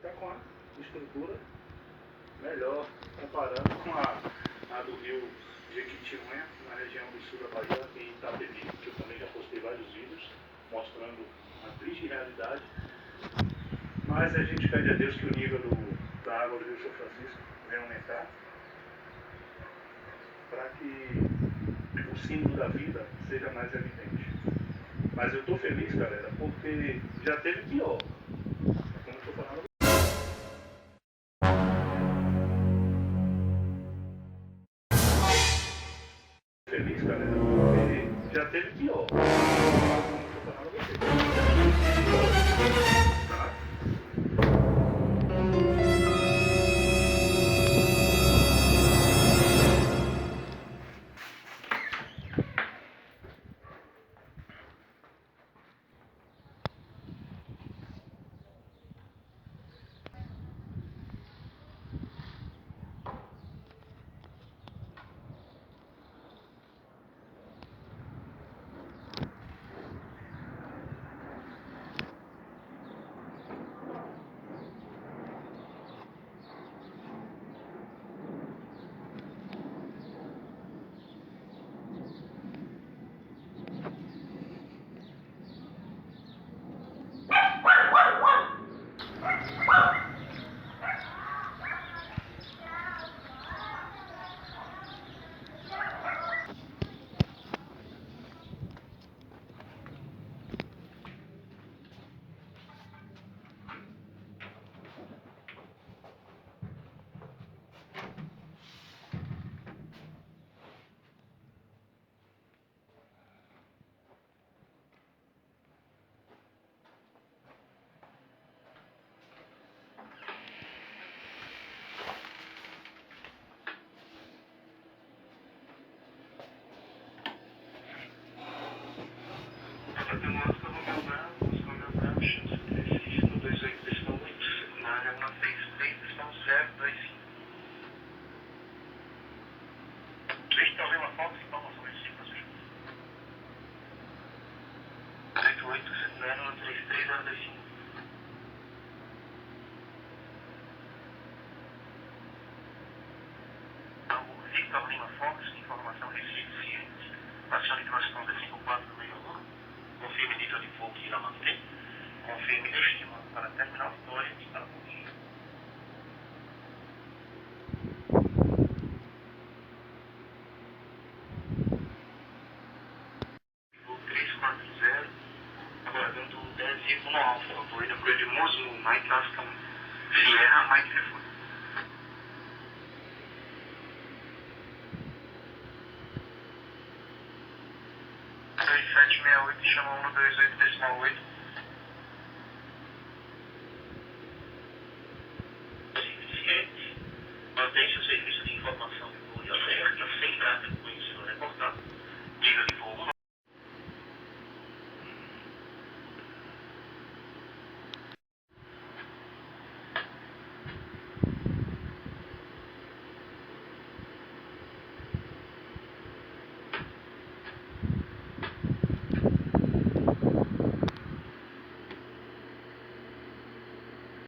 está com a estrutura melhor, comparando com a do Rio Jequitinhonha, na região do sul da Bahia, em Itapevi, que eu também já postei vários vídeos mostrando a triste realidade. Mas a gente pede a Deus que o nível da água do Rio São Francisco venha aumentar, para que o símbolo da vida seja mais evidente. Mas eu estou feliz, galera, porque já teve pior. Como eu estou falando. Feliz, galera, porque já teve pior. Como eu estou falando a vocês. Tá? Victor Lima Fox, informação Recife Cientes. Acione transição D54 do meio-lua. Confirme nível de fogo que irá manter. Confirme estimado para terminal Vitória e para Pouquinho. Voo 340, aguardando 10 no Alfa, corrida por de Mosmo, Mike Aston, Sierra, Mike Refúgio. 3768, chama 128,8. Ciente, mantém-se o serviço de informação.